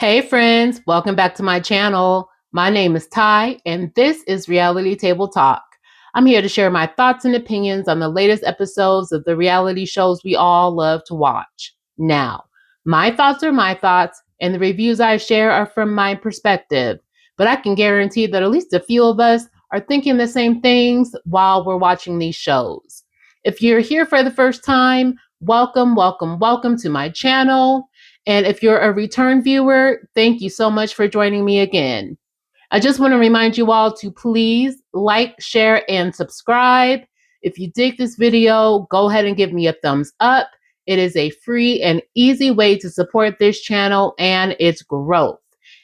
Hey friends, welcome back to my channel. My name is Ty and this is RealiTea Table Talk. I'm here to share my thoughts and opinions on the latest episodes of the reality shows we all love to watch. Now, my thoughts are my thoughts and the reviews I share are from my perspective, but I can guarantee that at least a few of us are thinking the same things while we're watching these shows. If you're here for the first time, welcome to my channel. And if you're a return viewer, thank you so much for joining me again. I just want to remind you all to please like, share, and subscribe. If you dig this video, go ahead and give me a thumbs up. It is a free and easy way to support this channel and its growth.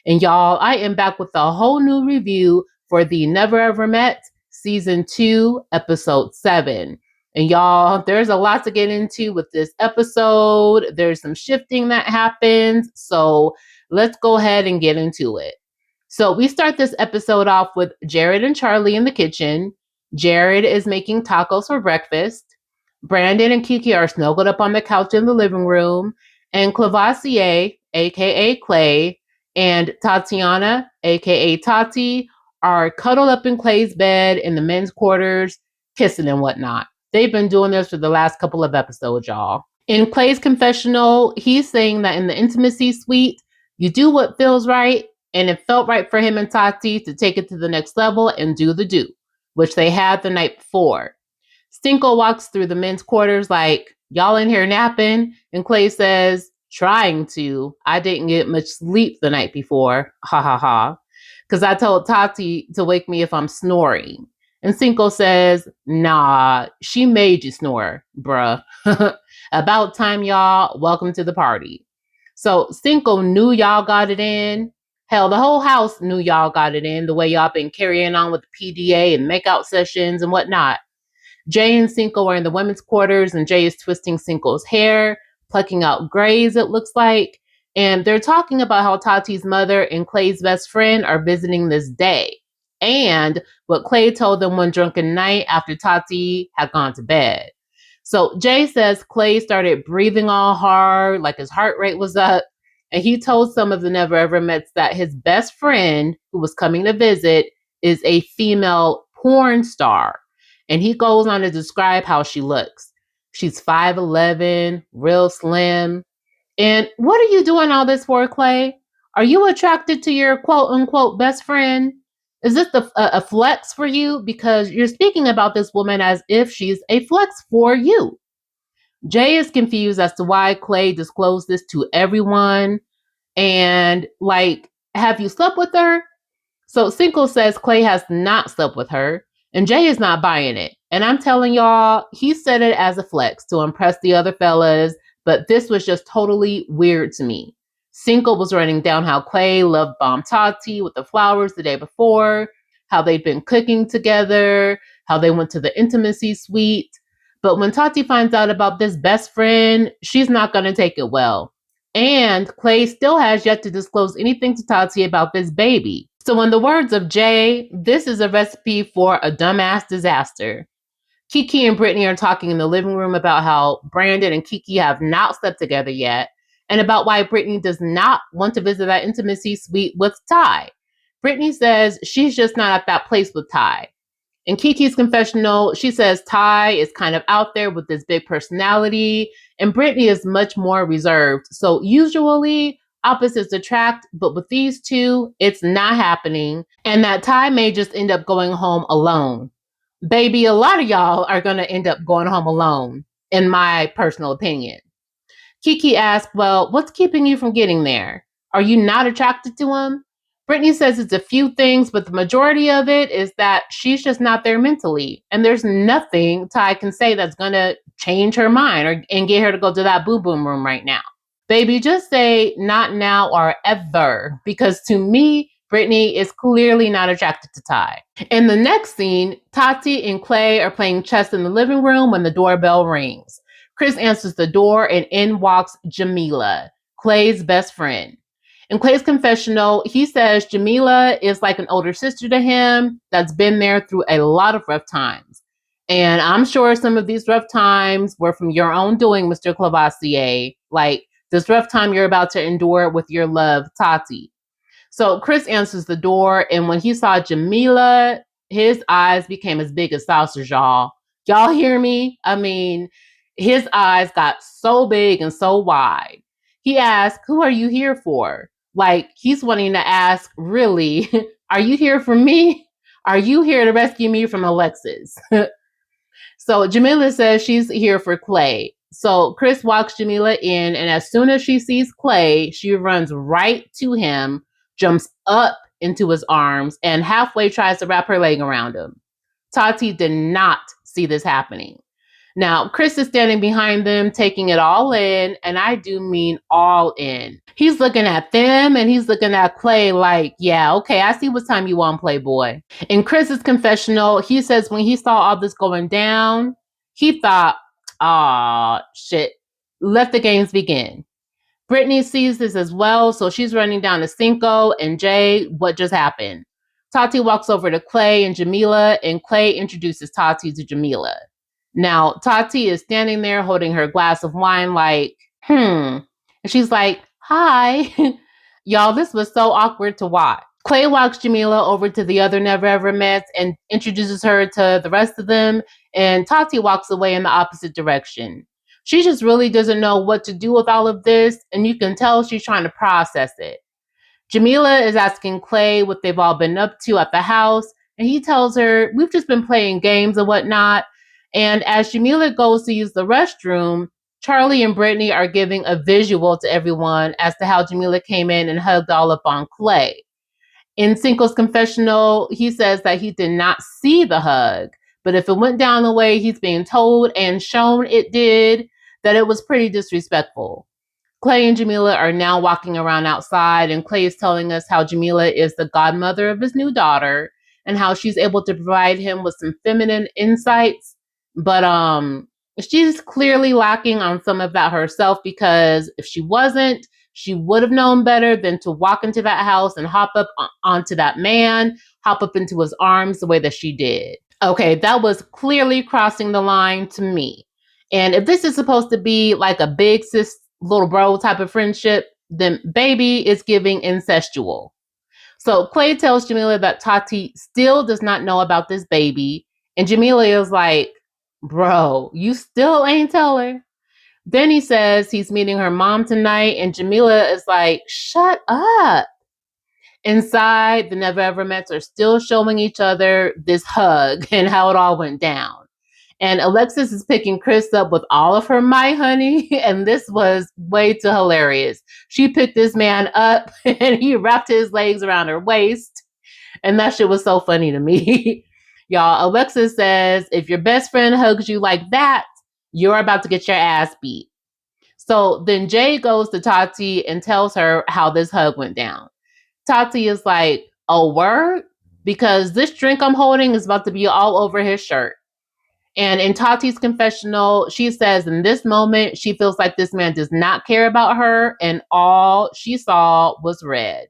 And y'all, I am back with a whole new review for the Never Ever Met Season 2, Episode 7. And y'all, there's a lot to get into with this episode. There's some shifting that happens. So let's go ahead and get into it. So we start this episode off with Jared and Charlie in the kitchen. Jared is making tacos for breakfast. Brandon and Kiki are snuggled up on the couch in the living room. And Clavassier, aka Clay, and Tatiana, aka Tati, are cuddled up in Clay's bed in the men's quarters, kissing and whatnot. They've been doing this for the last couple of episodes, y'all. In Clay's confessional, he's saying that in the intimacy suite, you do what feels right, and it felt right for him and Tati to take it to the next level and do the do, which they had the night before. Stinko walks through the men's quarters like, y'all in here napping, and Clay says, trying to. I didn't get much sleep the night before, ha ha ha, because I told Tati to wake me if I'm snoring. And Cinco says, nah, she made you snore, bruh. About time, y'all. Welcome to the party. So Cinco knew y'all got it in. Hell, the whole house knew y'all got it in the way y'all been carrying on with the PDA and makeout sessions and whatnot. Jay and Cinco are in the women's quarters and Jay is twisting Cinco's hair, plucking out grays, it looks like. And they're talking about how Tati's mother and Clay's best friend are visiting this day. And what Clay told them one drunken night after Tati had gone to bed. So Jay says Clay started breathing all hard, like his heart rate was up. And he told some of the Never Ever Mets that his best friend, who was coming to visit, is a female porn star. And he goes on to describe how she looks. She's 5'11", real slim. And what are you doing all this for, Clay? Are you attracted to your quote-unquote best friend? Is this a flex for you? Because you're speaking about this woman as if she's a flex for you. Jay is confused as to why Clay disclosed this to everyone. And like, have you slept with her? So Cinco says Clay has not slept with her. And Jay is not buying it. And I'm telling y'all, he said it as a flex to impress the other fellas. But this was just totally weird to me. Cinco was running down how Clay loved Bomb Tati with the flowers the day before, how they'd been cooking together, how they went to the intimacy suite. But when Tati finds out about this best friend, she's not going to take it well. And Clay still has yet to disclose anything to Tati about this baby. So in the words of Jay, this is a recipe for a dumbass disaster. Kiki and Brittany are talking in the living room about how Brandon and Kiki have not slept together yet, and about why Brittany does not want to visit that intimacy suite with Ty. Brittany says she's just not at that place with Ty. In Kiki's confessional, she says Ty is kind of out there with this big personality, and Brittany is much more reserved. So usually opposites attract, but with these two, it's not happening, and that Ty may just end up going home alone. Baby, a lot of y'all are going to end up going home alone, in my personal opinion. Kiki asked, well, what's keeping you from getting there? Are you not attracted to him? Brittany says it's a few things, but the majority of it is that she's just not there mentally. And there's nothing Ty can say that's going to change her mind and get her to go to that boo-boom room right now. Baby, just say not now or ever, because to me, Brittany is clearly not attracted to Ty. In the next scene, Tati and Clay are playing chess in the living room when the doorbell rings. Chris answers the door and in walks Jamila, Clay's best friend. In Clay's confessional, he says Jamila is like an older sister to him that's been there through a lot of rough times. And I'm sure some of these rough times were from your own doing, Mr. Clavassier. Like, this rough time you're about to endure with your love, Tati. So Chris answers the door, and when he saw Jamila, his eyes became as big as saucers, y'all. Y'all hear me? I mean, his eyes got so big and so wide. He asked, "Who are you here for?" Like, he's wanting to ask, really, are you here for me? Are you here to rescue me from Alexis? So Jamila says she's here for Clay. So Chris walks Jamila in, and as soon as she sees Clay, she runs right to him, jumps up into his arms, and halfway tries to wrap her leg around him. Tati did not see this happening. Now, Chris is standing behind them, taking it all in, and I do mean all in. He's looking at them and he's looking at Clay like, yeah, okay, I see what time you want, Playboy. In Chris's confessional, he says when he saw all this going down, he thought, ah, shit, let the games begin. Brittany sees this as well, so she's running down to Cinco and Jay, what just happened? Tati walks over to Clay and Jamila, and Clay introduces Tati to Jamila. Now, Tati is standing there holding her glass of wine like, And she's like, hi. Y'all, this was so awkward to watch. Clay walks Jamila over to the other Never Ever Mets and introduces her to the rest of them, and Tati walks away in the opposite direction. She just really doesn't know what to do with all of this, and you can tell she's trying to process it. Jamila is asking Clay what they've all been up to at the house, and he tells her, we've just been playing games and whatnot. And as Jamila goes to use the restroom, Charlie and Brittany are giving a visual to everyone as to how Jamila came in and hugged all up on Clay. In Cinco's confessional, he says that he did not see the hug, but if it went down the way he's being told and shown it did, that it was pretty disrespectful. Clay and Jamila are now walking around outside, and Clay is telling us how Jamila is the godmother of his new daughter and how she's able to provide him with some feminine insights. But she's clearly lacking on some of that herself, because if she wasn't, she would have known better than to walk into that house and hop up onto that man, hop up into his arms the way that she did. Okay, that was clearly crossing the line to me. And if this is supposed to be like a big sis, little bro type of friendship, then baby is giving incestual. So Clay tells Jamila that Tati still does not know about this baby. And Jamila is like, bro, you still ain't tell her? Then he says he's meeting her mom tonight, and Jamila is like, shut up. Inside, the Never Ever Mets are still showing each other this hug and how it all went down. And Alexis is picking Chris up with all of her might, honey. And this was way too hilarious. She picked this man up and he wrapped his legs around her waist. And that shit was so funny to me. Y'all, Alexis says, if your best friend hugs you like that, you're about to get your ass beat. So then Jay goes to Tati and tells her how this hug went down. Tati is like, oh, word? Because this drink I'm holding is about to be all over his shirt. And in Tati's confessional, she says in this moment, she feels like this man does not care about her, and all she saw was red.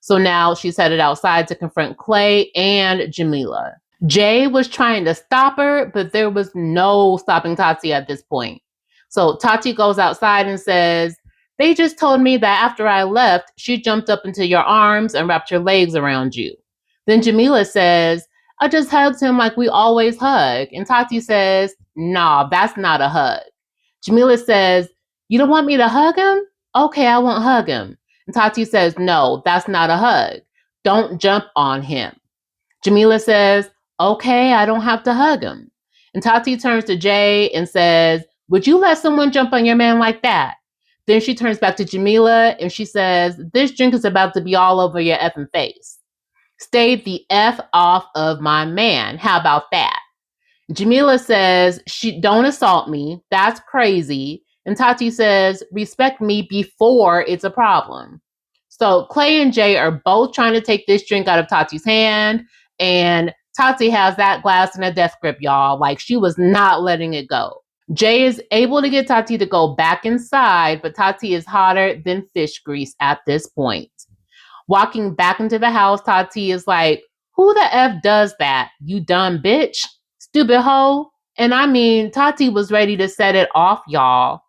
So now she's headed outside to confront Clay and Jamila. Jay was trying to stop her, but there was no stopping Tati at this point. So Tati goes outside and says, they just told me that after I left, she jumped up into your arms and wrapped her legs around you. Then Jamila says, I just hugged him like we always hug. And Tati says, nah, that's not a hug. Jamila says, you don't want me to hug him? Okay, I won't hug him. And Tati says, no, that's not a hug. Don't jump on him. Jamila says, okay, I don't have to hug him. And Tati turns to Jay and says, would you let someone jump on your man like that? Then she turns back to Jamila and she says, this drink is about to be all over your effing face. Stay the F off of my man. How about that? Jamila says, don't assault me. That's crazy. And Tati says, respect me before it's a problem. So Clay and Jay are both trying to take this drink out of Tati's hand. And Tati has that glass in a death grip, y'all. Like, she was not letting it go. Jay is able to get Tati to go back inside, but Tati is hotter than fish grease at this point. Walking back into the house, Tati is like, who the F does that? You dumb bitch. Stupid hoe. And I mean, Tati was ready to set it off, y'all.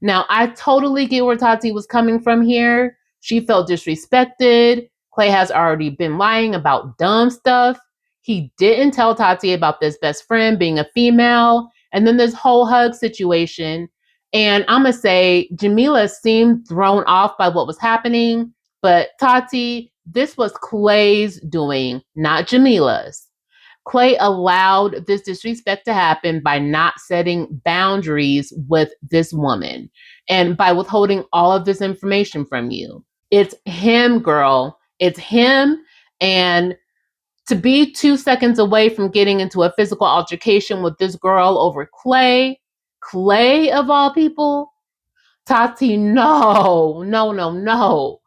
Now, I totally get where Tati was coming from here. She felt disrespected. Clay has already been lying about dumb stuff. He didn't tell Tati about this best friend being a female, and then this whole hug situation. And I'm going to say Jamila seemed thrown off by what was happening, but Tati, this was Clay's doing, not Jamila's. Clay allowed this disrespect to happen by not setting boundaries with this woman and by withholding all of this information from you. It's him, girl. It's him. And to be 2 seconds away from getting into a physical altercation with this girl over Clay of all people, Tati, no, no, no, no.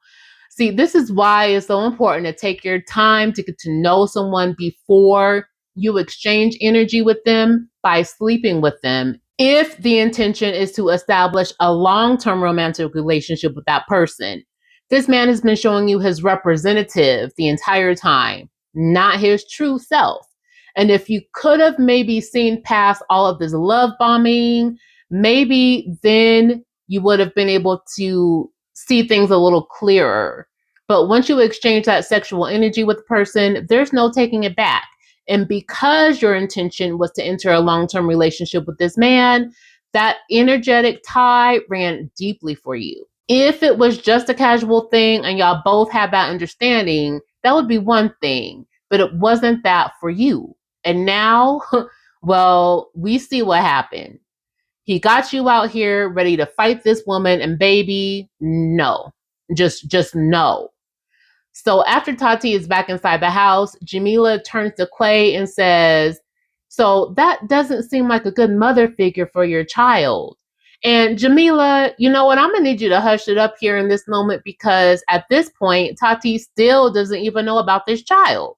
See, this is why it's so important to take your time to get to know someone before you exchange energy with them by sleeping with them. If the intention is to establish a long-term romantic relationship with that person, this man has been showing you his representative the entire time, not his true self. And if you could have maybe seen past all of this love bombing, maybe then you would have been able to see things a little clearer. But once you exchange that sexual energy with the person, there's no taking it back. And because your intention was to enter a long-term relationship with this man, that energetic tie ran deeply for you. If it was just a casual thing and y'all both had that understanding, that would be one thing, but it wasn't that for you. And now, well, we see what happened. He got you out here ready to fight this woman, and baby, no. Just no. So after Tati is back inside the house, Jamila turns to Clay and says, so that doesn't seem like a good mother figure for your child. And Jamila, you know what? I'm going to need you to hush it up here in this moment because at this point, Tati still doesn't even know about this child.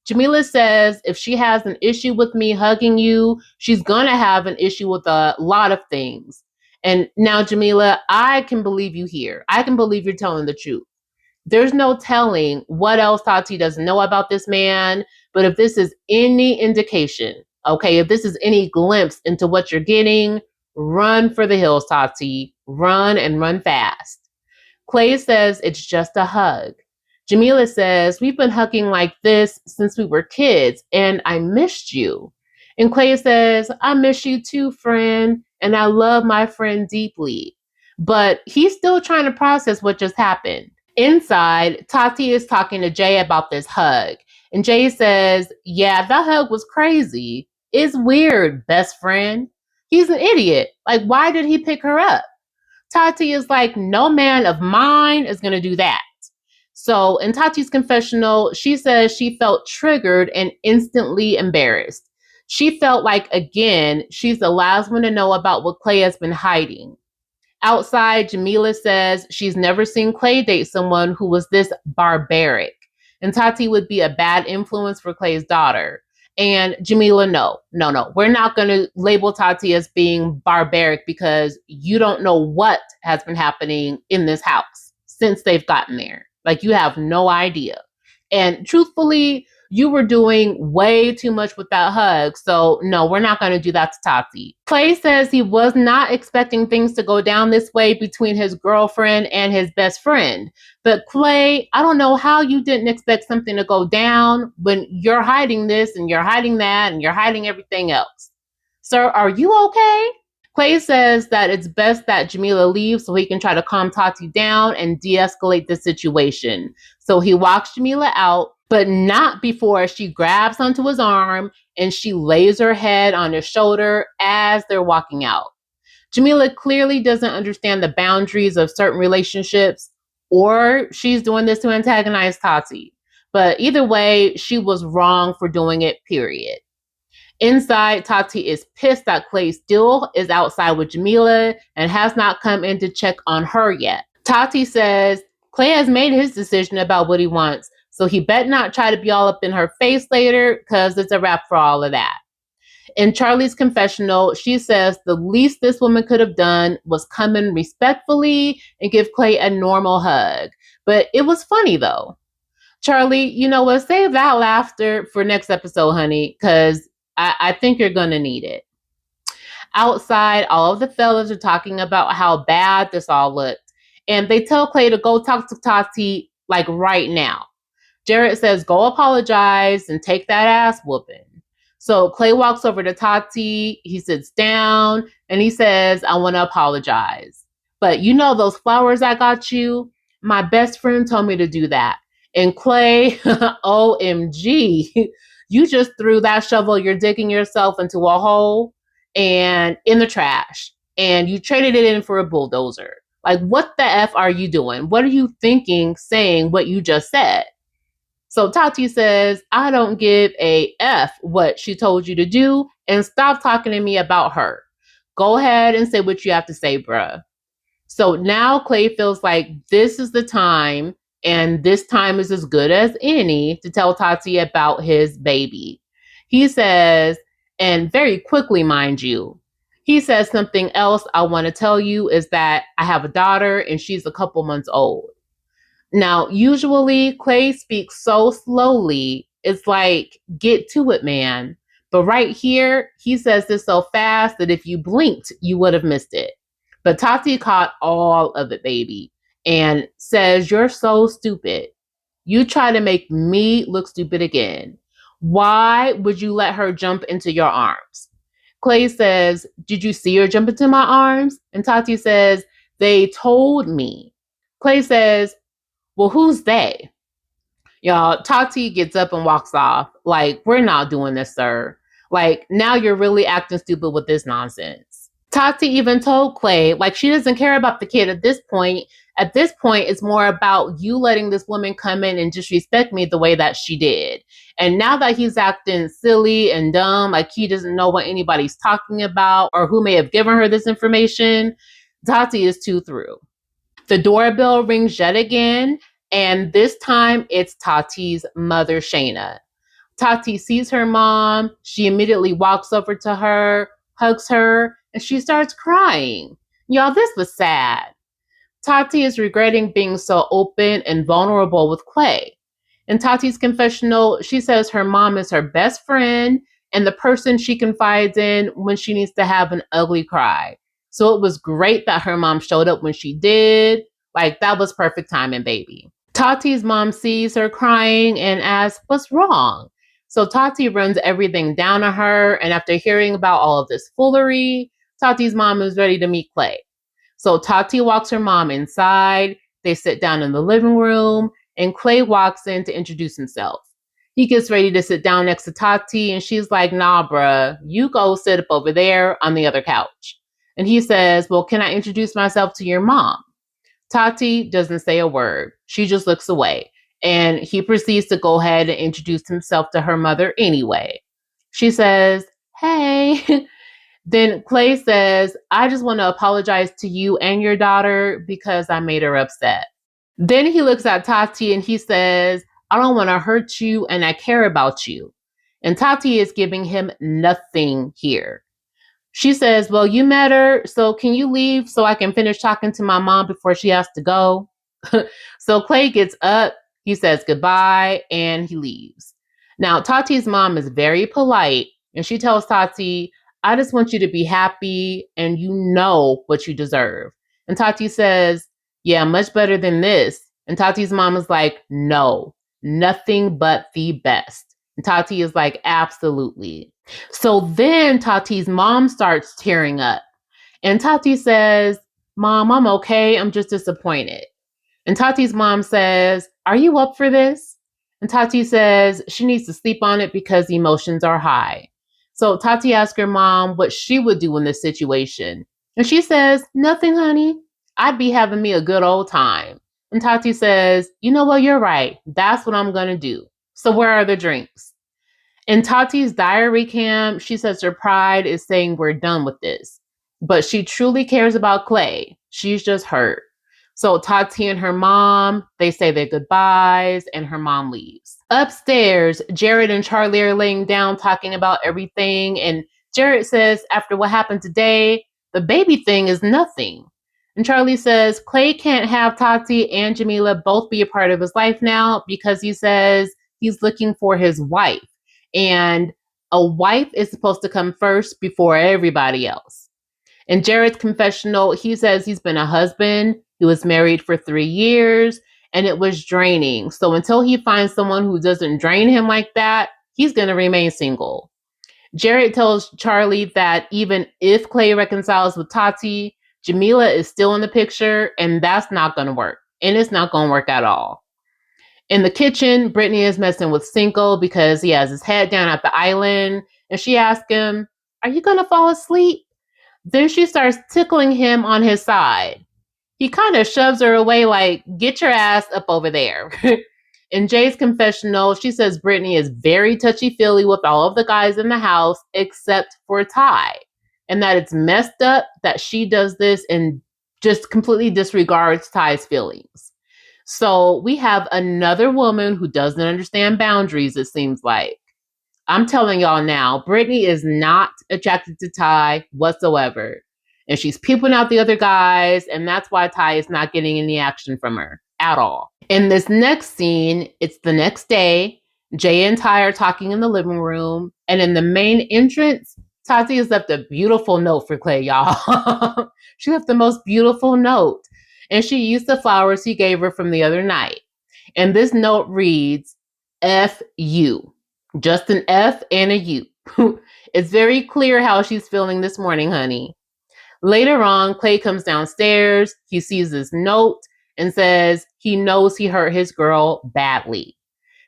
Jamila says if she has an issue with me hugging you, she's going to have an issue with a lot of things. And now, Jamila, I can believe you here. I can believe you're telling the truth. There's no telling what else Tati doesn't know about this man. But if this is any indication, okay, if this is any glimpse into what you're getting, run for the hills, Tati. Run and run fast. Clay says it's just a hug. Jamila says, we've been hugging like this since we were kids, and I missed you. And Clay says, I miss you too, friend, and I love my friend deeply. But he's still trying to process what just happened. Inside, Tati is talking to Jay about this hug. And Jay says, yeah, that hug was crazy. It's weird, best friend. He's an idiot. Like, why did he pick her up? Tati is like, no man of mine is going to do that. So in Tati's confessional, she says she felt triggered and instantly embarrassed. She felt like, again, she's the last one to know about what Clay has been hiding. Outside, Jamila says she's never seen Clay date someone who was this barbaric. And Tati would be a bad influence for Clay's daughter. And Jamila, no. We're not going to label Tati as being barbaric because you don't know what has been happening in this house since they've gotten there. Like, you have no idea. And truthfully, you were doing way too much with that hug. So no, we're not going to do that to Tati. Clay says he was not expecting things to go down this way between his girlfriend and his best friend. But Clay, I don't know how you didn't expect something to go down when you're hiding this and you're hiding that and you're hiding everything else. Sir, are you okay? Clay says that it's best that Jamila leaves so he can try to calm Tati down and de-escalate the situation. So he walks Jamila out, but not before she grabs onto his arm and she lays her head on his shoulder as they're walking out. Jamila clearly doesn't understand the boundaries of certain relationships, or she's doing this to antagonize Tati. But either way, she was wrong for doing it, period. Inside, Tati is pissed that Clay still is outside with Jamila and has not come in to check on her yet. Tati says Clay has made his decision about what he wants, so he better not try to be all up in her face later because it's a wrap for all of that. In Charlie's confessional, she says the least this woman could have done was come in respectfully and give Clay a normal hug. But it was funny though. Charlie, you know what? Save that laughter for next episode, honey, because I think you're going to need it. Outside, all of the fellas are talking about how bad this all looked. And they tell Clay to go talk to Tati like right now. Jared says, go apologize and take that ass whooping. So Clay walks over to Tati. He sits down and he says, I want to apologize. But you know those flowers I got you? My best friend told me to do that. And Clay, OMG, you just threw that shovel. You're digging yourself into a hole and in the trash. And you traded it in for a bulldozer. Like, what the F are you doing? What are you thinking saying what you just said? So Tati says, I don't give a F what she told you to do and stop talking to me about her. Go ahead and say what you have to say, bruh. So now Clay feels like this is the time, and this time is as good as any to tell Tati about his baby. He says, and very quickly, mind you, he says something else I want to tell you is that I have a daughter and she's a couple months old. Now, usually Clay speaks so slowly, it's like, get to it, man. But right here, he says this so fast that if you blinked, you would have missed it. But Tati caught all of it, baby, and says, you're so stupid. You try to make me look stupid again. Why would you let her jump into your arms? Clay says, did you see her jump into my arms? And Tati says, they told me. Clay says, well, who's they? Y'all, Tati gets up and walks off. Like, we're not doing this, sir. Like, now you're really acting stupid with this nonsense. Tati even told Clay, like, she doesn't care about the kid at this point. At this point, it's more about you letting this woman come in and disrespect me the way that she did. And now that he's acting silly and dumb, like he doesn't know what anybody's talking about or who may have given her this information, Tati is too through. The doorbell rings yet again, and this time it's Tati's mother, Shayna. Tati sees her mom. She immediately walks over to her, hugs her, and she starts crying. Y'all, this was sad. Tati is regretting being so open and vulnerable with Clay. In Tati's confessional, she says her mom is her best friend and the person she confides in when she needs to have an ugly cry. So it was great that her mom showed up when she did. Like, that was perfect timing, baby. Tati's mom sees her crying and asks, what's wrong? So Tati runs everything down on her. And after hearing about all of this foolery, Tati's mom is ready to meet Clay. So Tati walks her mom inside. They sit down in the living room, and Clay walks in to introduce himself. He gets ready to sit down next to Tati, and she's like, nah, bruh, you go sit up over there on the other couch. And he says, well, can I introduce myself to your mom? Tati doesn't say a word. She just looks away. And he proceeds to go ahead and introduce himself to her mother anyway. She says, hey. Then Clay says, I just want to apologize to you and your daughter because I made her upset. Then he looks at Tati and he says, I don't want to hurt you and I care about you. And Tati is giving him nothing here. She says, well, you met her, so can you leave so I can finish talking to my mom before she has to go? So Clay gets up, he says goodbye, and he leaves. Now, Tati's mom is very polite, and she tells Tati, I just want you to be happy, and you know what you deserve. And Tati says, yeah, much better than this. And Tati's mom is like, no, nothing but the best. And Tati is like, absolutely. So then Tati's mom starts tearing up. And Tati says, Mom, I'm okay. I'm just disappointed. And Tati's mom says, are you up for this? And Tati says she needs to sleep on it because emotions are high. So Tati asks her mom what she would do in this situation. And she says, nothing, honey. I'd be having me a good old time. And Tati says, you know what? You're right. That's what I'm going to do. So where are the drinks? In Tati's diary cam, she says her pride is saying we're done with this. But she truly cares about Clay. She's just hurt. So Tati and her mom, they say their goodbyes and her mom leaves. Upstairs, Jared and Charlie are laying down talking about everything. And Jared says after what happened today, the baby thing is nothing. And Charlie says Clay can't have Tati and Jamila both be a part of his life now because he says he's looking for his wife. And A wife is supposed to come first before everybody else. In Jared's confessional, he says he's been a husband. He was married for 3 years and it was draining. So until he finds someone who doesn't drain him like that, he's going to remain single. Jared tells Charlie that even if Clay reconciles with Tati, Jamila is still in the picture and that's not going to work. And it's not going to work at all. In the kitchen, Brittany is messing with Cinco because he has his head down at the island. And she asks him, "Are you going to fall asleep?" Then she starts tickling him on his side. He kind of shoves her away like, "Get your ass up over there." In Jay's confessional, she says Brittany is very touchy-feely with all of the guys in the house except for Ty. And that it's messed up that she does this and just completely disregards Ty's feelings. So we have another woman who doesn't understand boundaries, it seems like. I'm telling y'all now, Brittany is not attracted to Ty whatsoever. And she's peeping out the other guys, and that's why Ty is not getting any action from her at all. In this next scene, it's the next day. Jay and Ty are talking in the living room, and in the main entrance, Tati has left a beautiful note for Clay, y'all. She left the most beautiful note, and she used the flowers he gave her from the other night. And this note reads, "F you." Just an F and a U. It's very clear how she's feeling this morning, honey. Later on, Clay comes downstairs. He sees this note and says he knows he hurt his girl badly.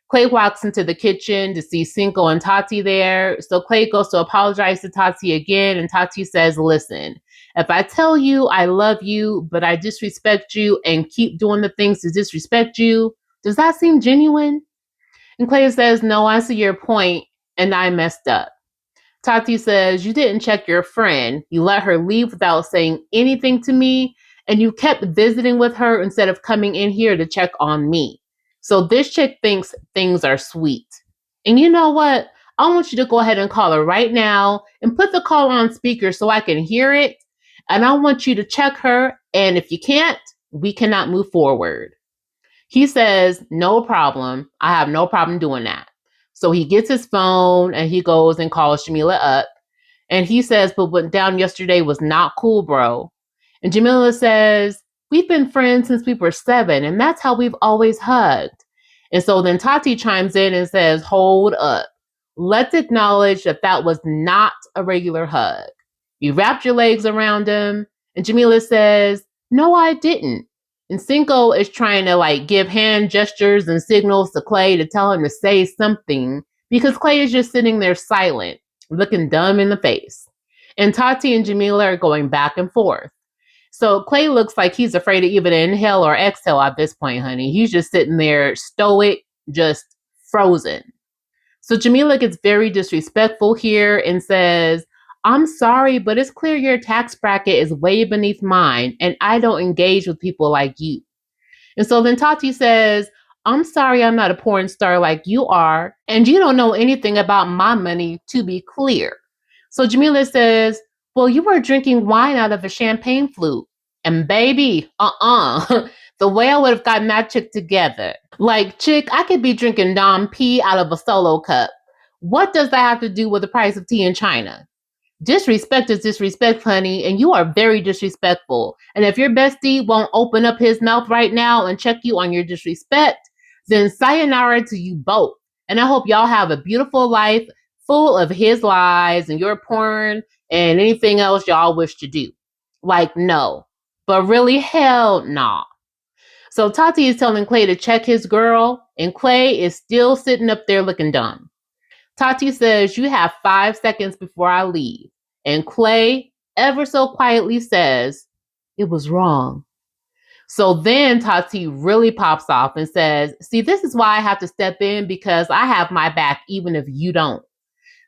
Clay walks into the kitchen to see Cinco and Tati there. So Clay goes to apologize to Tati again. And Tati says, "Listen, if I tell you I love you, but I disrespect you and keep doing the things to disrespect you, does that seem genuine?" And Clay says, "No, I see your point, and I messed up." Tati says, "You didn't check your friend. You let her leave without saying anything to me, and you kept visiting with her instead of coming in here to check on me. So this chick thinks things are sweet. And you know what? I want you to go ahead and call her right now and put the call on speaker so I can hear it. And I want you to check her, and if you can't, we cannot move forward." He says, "No problem. I have no problem doing that." So he gets his phone and he goes and calls Jamila up. And he says, "But what went down yesterday was not cool, bro." And Jamila says, "We've been friends since we were 7, and that's how we've always hugged." And so then Tati chimes in and says, "Hold up. Let's acknowledge that that was not a regular hug. You wrapped your legs around him." And Jamila says, "No, I didn't." And Cinco is trying to give hand gestures and signals to Clay to tell him to say something because Clay is just sitting there silent, looking dumb in the face. And Tati and Jamila are going back and forth. So Clay looks like he's afraid to even inhale or exhale at this point, honey. He's just sitting there stoic, just frozen. So Jamila gets very disrespectful here and says, "I'm sorry, but it's clear your tax bracket is way beneath mine, and I don't engage with people like you." And so then Tati says, "I'm sorry I'm not a porn star like you are, and you don't know anything about my money, to be clear." So Jamila says, "Well, you were drinking wine out of a champagne flute." And baby, the way I would have gotten that chick together. Chick, I could be drinking Dom P out of a solo cup. What does that have to do with the price of tea in China? Disrespect is disrespect, honey, and you are very disrespectful. And if your bestie won't open up his mouth right now and check you on your disrespect, then sayonara to you both. And I hope y'all have a beautiful life full of his lies and your porn and anything else y'all wish to do. No. But really, hell nah. So Tati is telling Clay to check his girl, and Clay is still sitting up there looking dumb. Tati says, "You have 5 seconds before I leave." And Clay, ever so quietly, says, "It was wrong." So then Tati really pops off and says, "See, this is why I have to step in because I have my back even if you don't."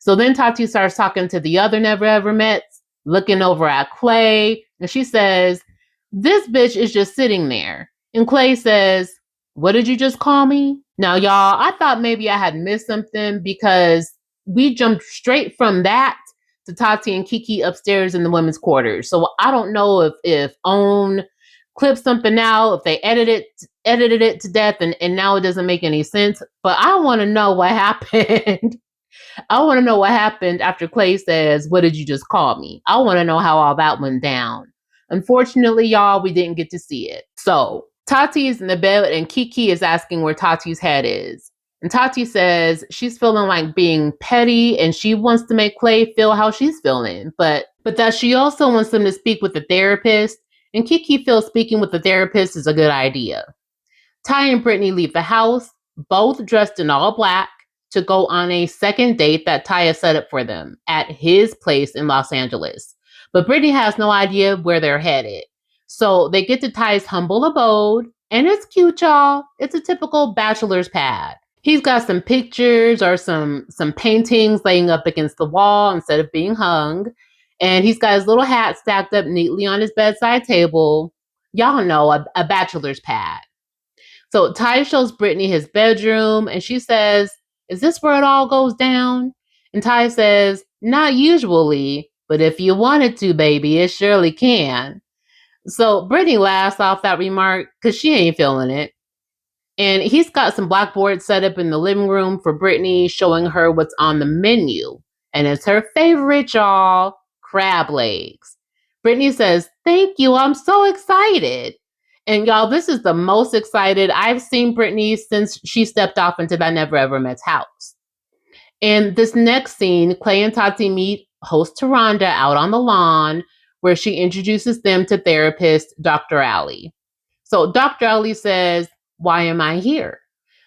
So then Tati starts talking to the other Never Ever Mets, looking over at Clay, and she says, "This bitch is just sitting there." And Clay says, "What did you just call me?" Now, y'all, I thought maybe I had missed something because we jumped straight from that to Tati and Kiki upstairs in the women's quarters. So I don't know if OWN clipped something out, if they edited it to death, and now it doesn't make any sense. But I want to know what happened. I want to know what happened after Clay says, "What did you just call me?" I want to know how all that went down. Unfortunately, y'all, we didn't get to see it. So Tati is in the bed and Kiki is asking where Tati's head is. And Tati says she's feeling like being petty and she wants to make Clay feel how she's feeling, but that she also wants them to speak with the therapist. And Kiki feels speaking with the therapist is a good idea. Ty and Brittany leave the house, both dressed in all black, to go on a second date that Ty has set up for them at his place in Los Angeles. But Brittany has no idea where they're headed. So they get to Ty's humble abode, and it's cute, y'all. It's a typical bachelor's pad. He's got some pictures or some paintings laying up against the wall instead of being hung. And he's got his little hat stacked up neatly on his bedside table. Y'all know a bachelor's pad. So Ty shows Brittany his bedroom and she says, "Is this where it all goes down?" And Ty says, "Not usually, but if you wanted to, baby, it surely can." So Brittany laughs off that remark because she ain't feeling it. And he's got some blackboards set up in the living room for Brittany, showing her what's on the menu. And it's her favorite, y'all, crab legs. Brittany says, "Thank you, I'm so excited." And y'all, this is the most excited I've seen Brittany since she stepped off into that Never Ever Met's house. In this next scene, Clay and Tati meet host Taronda out on the lawn where she introduces them to therapist Dr. Allie. So Dr. Allie says, "Why am I here?"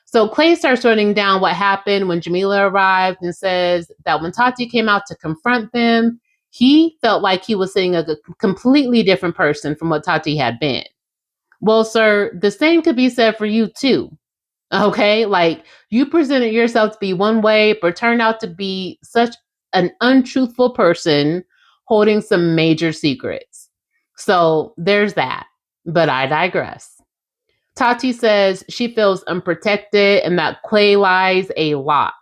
So Clay starts running down what happened when Jamila arrived and says that when Tati came out to confront them, he felt like he was seeing a completely different person from what Tati had been. Well, sir, the same could be said for you too. Okay? Like you presented yourself to be one way, but turned out to be such an untruthful person holding some major secrets. So there's that. But I digress. Tati says she feels unprotected and that Clay lies a lot.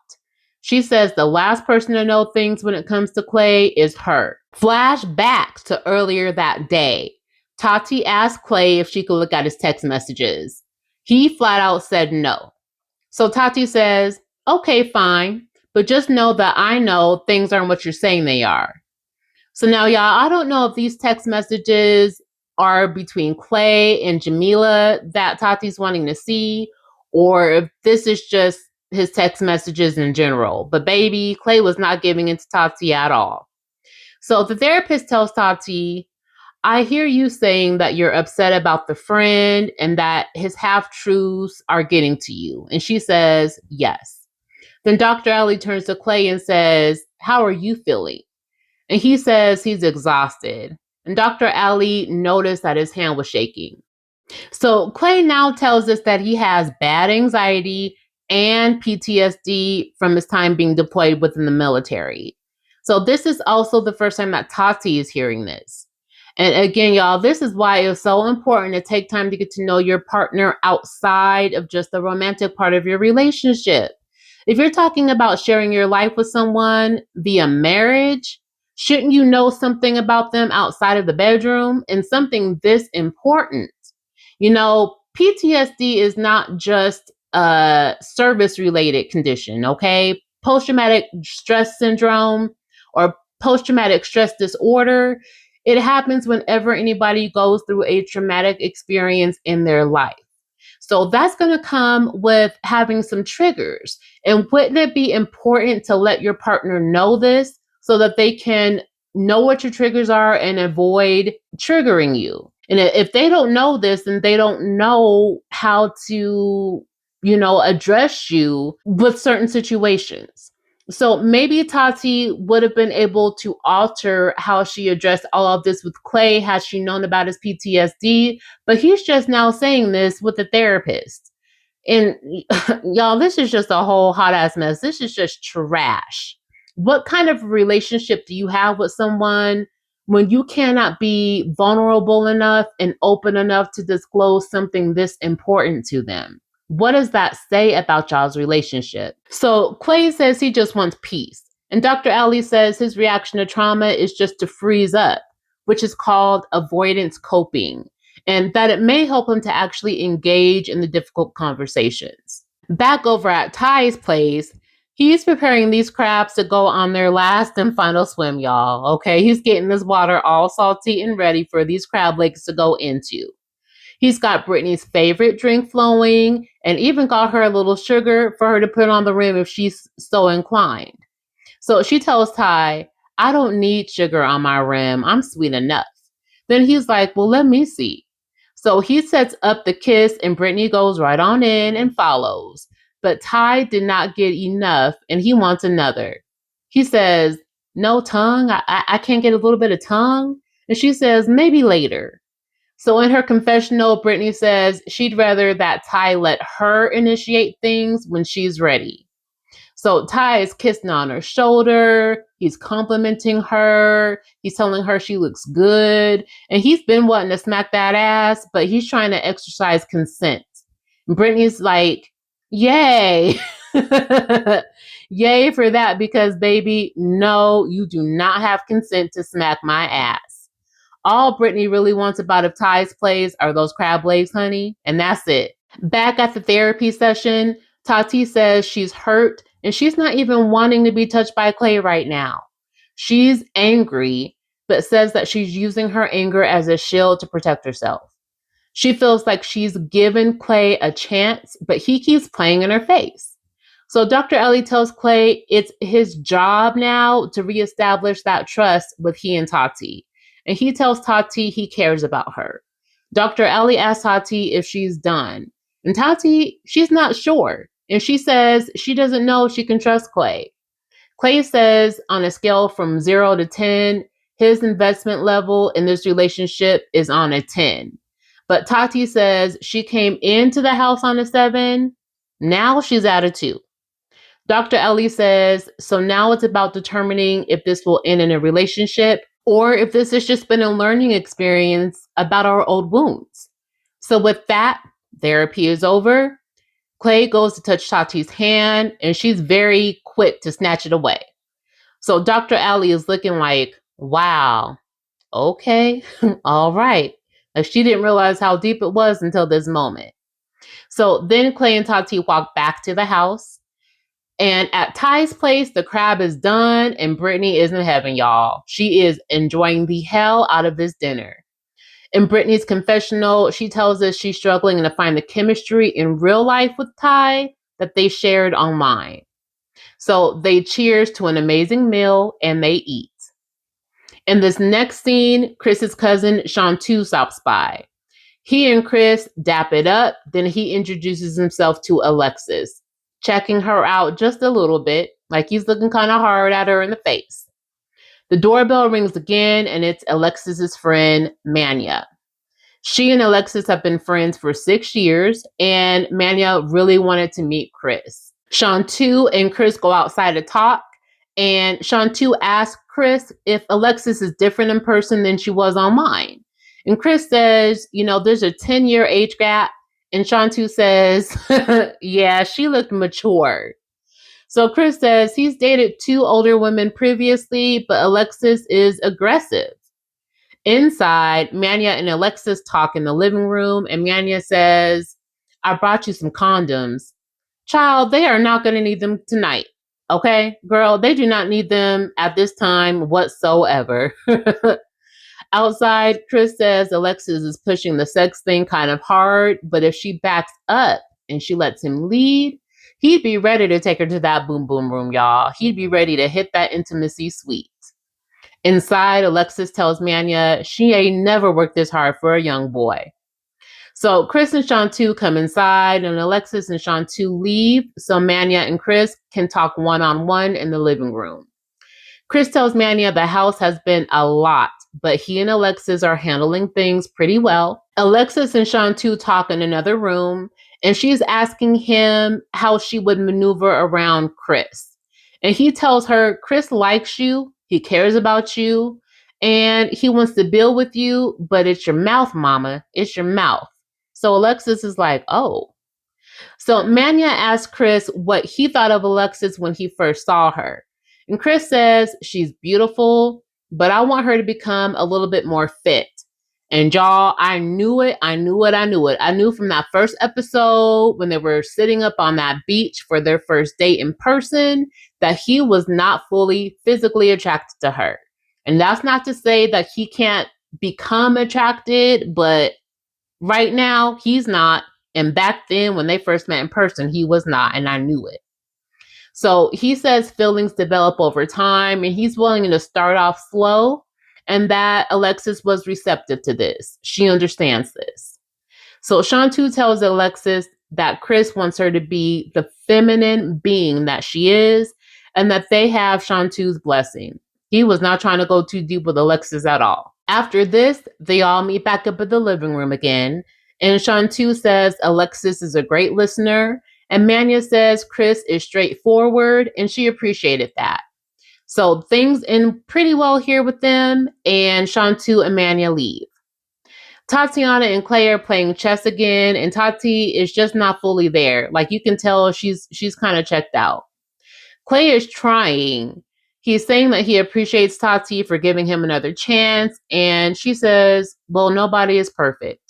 She says the last person to know things when it comes to Clay is her. Flashback to earlier that day. Tati asked Clay if she could look at his text messages. He flat out said no. So Tati says, "Okay, fine, but just know that I know things aren't what you're saying they are." So now, y'all, I don't know if these text messages are between Clay and Jamila that Tati's wanting to see, or if this is just his text messages in general. But baby, Clay was not giving it to Tati at all. So the therapist tells Tati, "I hear you saying that you're upset about the friend and that his half-truths are getting to you." And she says, "Yes." Then Dr. Allie turns to Clay and says, "How are you feeling?" And he says he's exhausted. And Dr. Allie noticed that his hand was shaking. So Clay now tells us that he has bad anxiety and PTSD from his time being deployed within the military. So this is also the first time that Tati is hearing this. And again, y'all, this is why it's so important to take time to get to know your partner outside of just the romantic part of your relationship. If you're talking about sharing your life with someone via marriage, shouldn't you know something about them outside of the bedroom and something this important? You know, PTSD is not just a service related condition, okay? Post traumatic stress syndrome or post traumatic stress disorder, it happens whenever anybody goes through a traumatic experience in their life. So that's going to come with having some triggers. And wouldn't it be important to let your partner know this so that they can know what your triggers are and avoid triggering you? And if they don't know this, then they don't know how to, address you with certain situations. So maybe Tati would have been able to alter how she addressed all of this with Clay had she known about his PTSD, but he's just now saying this with a therapist. And y'all, this is just a whole hot ass mess. This is just trash. What kind of relationship do you have with someone when you cannot be vulnerable enough and open enough to disclose something this important to them? What does that say about y'all's relationship? So Clay says he just wants peace. And Dr. Allie says his reaction to trauma is just to freeze up, which is called avoidance coping, and that it may help him to actually engage in the difficult conversations. Back over at Ty's place, He's preparing these crabs to go on their last and final swim, y'all. Okay, he's getting this water all salty and ready for these crab legs to go into. He's got Brittany's favorite drink flowing and even got her a little sugar for her to put on the rim if she's so inclined. So she tells Ty, I don't need sugar on my rim. I'm sweet enough. Then he's like, well, let me see. So he sets up the kiss and Brittany goes right on in and follows. But Ty did not get enough and he wants another. He says, no tongue? I can't get a little bit of tongue? And she says, maybe later. So in her confessional, Brittany says she'd rather that Ty let her initiate things when she's ready. So Ty is kissing on her shoulder. He's complimenting her. He's telling her she looks good. And he's been wanting to smack that ass, but he's trying to exercise consent. And Brittany's like, yay. Yay for that because, baby, no, you do not have consent to smack my ass. All Brittany really wants about of Ty's plays are those crab legs, honey, and that's it. Back at the therapy session, Tati says she's hurt and she's not even wanting to be touched by Clay right now. She's angry, but says that she's using her anger as a shield to protect herself. She feels like she's given Clay a chance, but he keeps playing in her face. So Dr. Ellie tells Clay it's his job now to reestablish that trust with he and Tati. And he tells Tati he cares about her. Dr. Ellie asks Tati if she's done. And Tati, she's not sure. And she says she doesn't know if she can trust Clay. Clay says on a scale from 0 to 10, his investment level in this relationship is on a 10. But Tati says she came into the house on a 7. Now she's at a 2. Dr. Ellie says, so now it's about determining if this will end in a relationship or if this has just been a learning experience about our old wounds. So with that, therapy is over. Clay goes to touch Tati's hand, and she's very quick to snatch it away. So Dr. Ellie is looking like, wow, okay, all right. Like she didn't realize how deep it was until this moment. So then Clay and Tati walk back to the house. And at Ty's place, the crab is done and Brittany is in heaven, y'all. She is enjoying the hell out of this dinner. In Brittany's confessional, she tells us she's struggling to find the chemistry in real life with Ty that they shared online. So they cheers to an amazing meal and they eat. In this next scene, Chris's cousin, Shantu, stops by. He and Chris dap it up, then he introduces himself to Alexis, checking her out just a little bit, like he's looking kind of hard at her in the face. The doorbell rings again, and it's Alexis's friend, Manya. She and Alexis have been friends for 6 years, and Manya really wanted to meet Chris. Shantu and Chris go outside to talk, and Shantu asks Chris if Alexis is different in person than she was online. And Chris says, there's a 10-year age gap. And Shantu says, yeah, she looked mature. So Chris says he's dated 2 older women previously, but Alexis is aggressive. Inside, Manya and Alexis talk in the living room, and Manya says, I brought you some condoms. Child, they are not going to need them tonight. Okay, girl, they do not need them at this time whatsoever. Outside, Chris says Alexis is pushing the sex thing kind of hard, but if she backs up and she lets him lead, he'd be ready to take her to that boom boom room, y'all. He'd be ready to hit that intimacy suite. Inside, Alexis tells Manya she ain't never worked this hard for a young boy. So Chris and Shantu come inside, and Alexis and Shantu leave so Manya and Chris can talk one-on-one in the living room. Chris tells Manya the house has been a lot, but he and Alexis are handling things pretty well. Alexis and Shantu talk in another room, and she's asking him how she would maneuver around Chris. And he tells her, Chris likes you, he cares about you, and he wants to build with you, but it's your mouth, mama. It's your mouth. So Alexis is like, oh. So Manya asks Chris what he thought of Alexis when he first saw her. And Chris says she's beautiful, but I want her to become a little bit more fit. And y'all, I knew it. I knew it. I knew it. I knew from that first episode when they were sitting up on that beach for their first date in person that he was not fully physically attracted to her. And that's not to say that he can't become attracted, but right now he's not. And back then when they first met in person, he was not. And I knew it. So he says feelings develop over time and he's willing to start off slow, and that Alexis was receptive to this. She understands this. So Shantu tells Alexis that Chris wants her to be the feminine being that she is and that they have Shantu's blessing. He was not trying to go too deep with Alexis at all. After this, they all meet back up at the living room again, and Shantu says Alexis is a great listener, and Manya says Chris is straightforward, and she appreciated that. So things end pretty well here with them, and Shantu and Manya leave. Tatiana and Clay are playing chess again, and Tati is just not fully there. Like you can tell she's kind of checked out. Clay is trying. He's saying that he appreciates Tati for giving him another chance, and she says, well, nobody is perfect.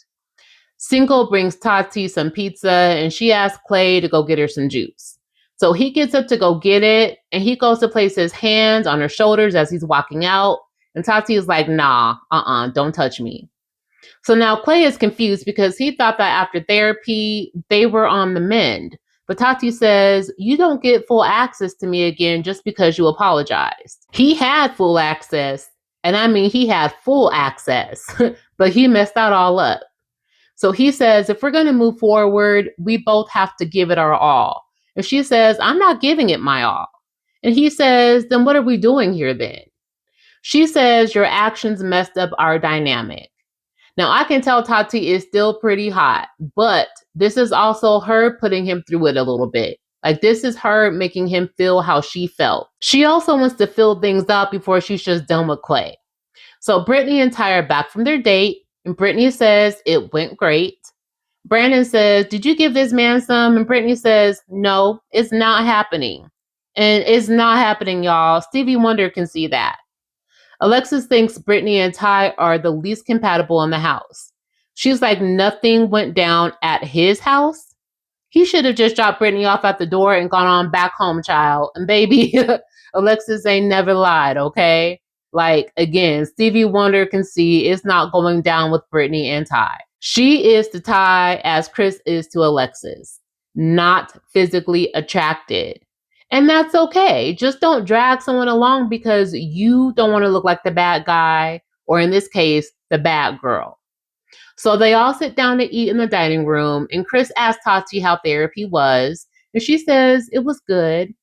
Cinco brings Tati some pizza, and she asks Clay to go get her some juice. So he gets up to go get it, and he goes to place his hands on her shoulders as he's walking out, and Tati is like, nah, don't touch me. So now Clay is confused because he thought that after therapy, they were on the mend. But Tati says, you don't get full access to me again just because you apologized. He had full access, and I mean he had full access, but he messed that all up. So he says, if we're going to move forward, we both have to give it our all. And she says, I'm not giving it my all. And he says, then what are we doing here then? She says, your actions messed up our dynamic. Now, I can tell Tati is still pretty hot, but this is also her putting him through it a little bit. Like, this is her making him feel how she felt. She also wants to fill things out before she's just done with Clay. So Brittany and Ty are back from their date, and Brittany says it went great. Brandon says, did you give this man some? And Brittany says, no, it's not happening. And it's not happening, y'all. Stevie Wonder can see that. Alexis thinks Brittany and Ty are the least compatible in the house. She's like, nothing went down at his house. He should have just dropped Brittany off at the door and gone on back home, child. And baby, Alexis ain't never lied, okay? Like, again, Stevie Wonder can see it's not going down with Brittany and Ty. She is to Ty as Chris is to Alexis, not physically attracted. And that's okay. Just don't drag someone along because you don't want to look like the bad guy, or in this case, the bad girl. So they all sit down to eat in the dining room, and Chris asks Tati how therapy was, and she says it was good.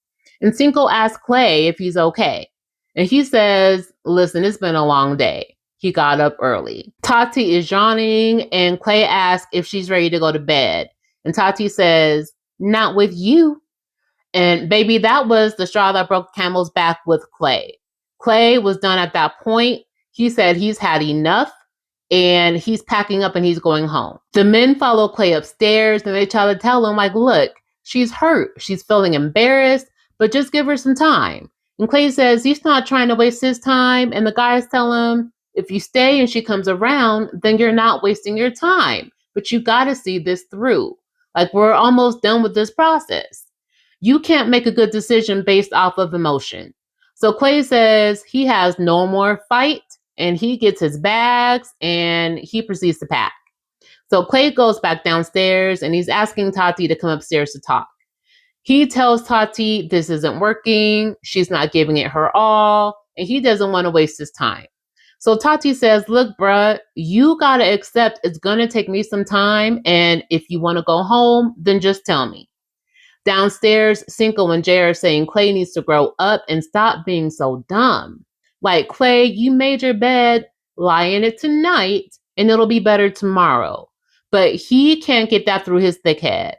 And Cinco asks Clay if he's okay. And he says, listen, it's been a long day. He got up early. Tati is yawning, and Clay asks if she's ready to go to bed. And Tati says, not with you. And baby, that was the straw that broke the camel's back with Clay. Clay was done at that point. He said he's had enough and he's packing up and he's going home. The men follow Clay upstairs and they try to tell him, like, look, she's hurt. She's feeling embarrassed, but just give her some time. And Clay says he's not trying to waste his time. And the guys tell him, if you stay and she comes around, then you're not wasting your time. But you got to see this through. Like, we're almost done with this process. You can't make a good decision based off of emotion. So Clay says he has no more fight and he gets his bags and he proceeds to pack. So Clay goes back downstairs and he's asking Tati to come upstairs to talk. He tells Tati this isn't working, she's not giving it her all, and he doesn't want to waste his time. So Tati says, look, bruh, you got to accept it's going to take me some time, and if you want to go home, then just tell me. Downstairs, Cinco and Jay are saying Clay needs to grow up and stop being so dumb. Like, Clay, you made your bed, lie in it tonight, and it'll be better tomorrow. But he can't get that through his thick head.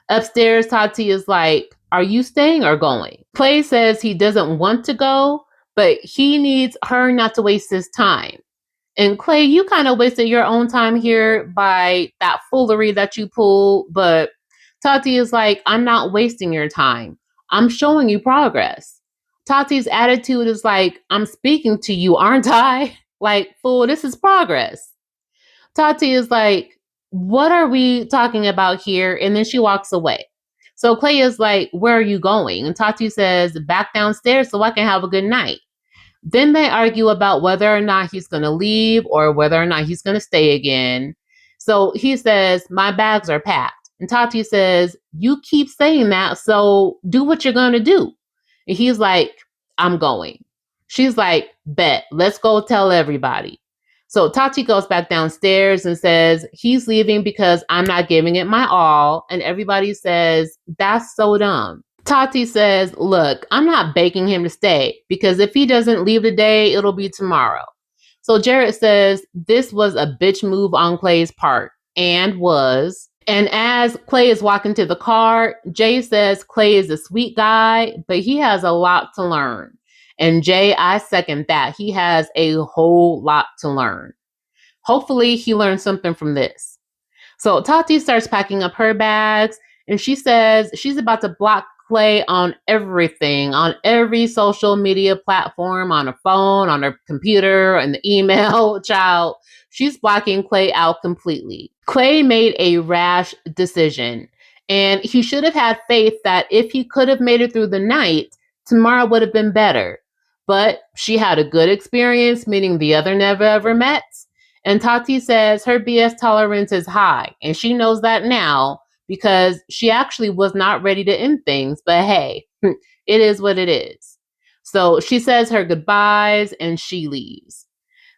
Upstairs, Tati is like, are you staying or going? Clay says he doesn't want to go, but he needs her not to waste his time. And Clay, you kind of wasted your own time here by that foolery that you pulled, but Tati is like, I'm not wasting your time. I'm showing you progress. Tati's attitude is like, I'm speaking to you, aren't I? Like, fool, this is progress. Tati is like, what are we talking about here? And then she walks away. So Clay is like, where are you going? And Tati says, back downstairs so I can have a good night. Then they argue about whether or not he's going to leave or whether or not he's going to stay again. So he says, my bags are packed. And Tati says, you keep saying that, so do what you're going to do. And he's like, I'm going. She's like, bet, let's go tell everybody. So Tati goes back downstairs and says, he's leaving because I'm not giving it my all. And everybody says, that's so dumb. Tati says, look, I'm not begging him to stay because if he doesn't leave today, it'll be tomorrow. So Jared says, this was a bitch move on Clay's part and was. And as Clay is walking to the car, Jay says Clay is a sweet guy, but he has a lot to learn. And Jay, I second that. He has a whole lot to learn. Hopefully he learned something from this. So Tati starts packing up her bags and she says she's about to block Clay on everything, on every social media platform, on her phone, on her computer, and the email. Child, she's blocking Clay out completely. Clay made a rash decision, and he should have had faith that if he could have made it through the night, tomorrow would have been better. But she had a good experience meeting the other never ever mets. And Tati says her BS tolerance is high, and she knows that now because she actually was not ready to end things. But hey, it is what it is. So she says her goodbyes and she leaves.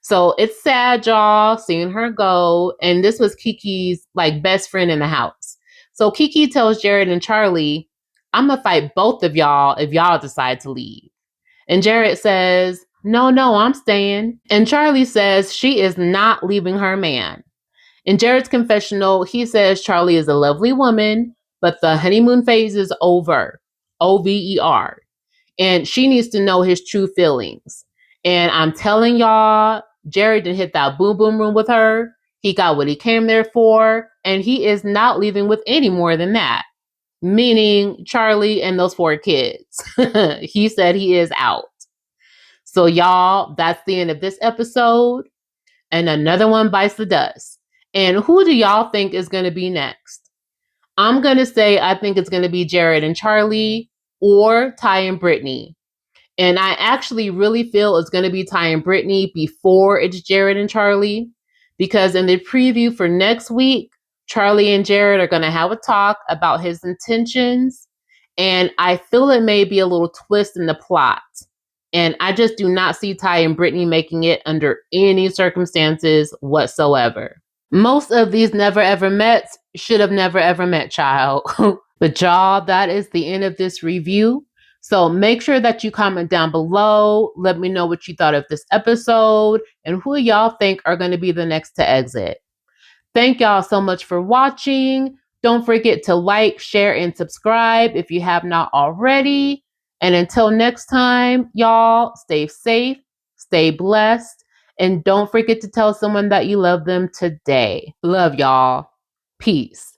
So it's sad, y'all, seeing her go. And this was Kiki's like best friend in the house. So Kiki tells Jared and Charlie, I'm going to fight both of y'all if y'all decide to leave. And Jared says, no, I'm staying. And Charlie says she is not leaving her man. In Jared's confessional, he says Charlie is a lovely woman, but the honeymoon phase is over. OVER. And she needs to know his true feelings. And I'm telling y'all, Jared didn't hit that boom boom room with her. He got what he came there for. And he is not leaving with any more than that. Meaning Charlie and those 4 kids. He said he is out. So y'all, that's the end of this episode. And another one bites the dust. And who do y'all think is going to be next? I'm going to say I think it's going to be Jared and Charlie or Ty and Brittany. And I actually really feel it's going to be Ty and Brittany before it's Jared and Charlie. Because in the preview for next week, Charlie and Jared are going to have a talk about his intentions. And I feel it may be a little twist in the plot. And I just do not see Ty and Brittany making it under any circumstances whatsoever. Most of these never ever mets should have never ever met, child. But y'all, that is the end of this review. So make sure that you comment down below. Let me know what you thought of this episode and who y'all think are going to be the next to exit. Thank y'all so much for watching. Don't forget to like, share, and subscribe if you have not already. And until next time, y'all, stay safe, stay blessed, and don't forget to tell someone that you love them today. Love y'all. Peace.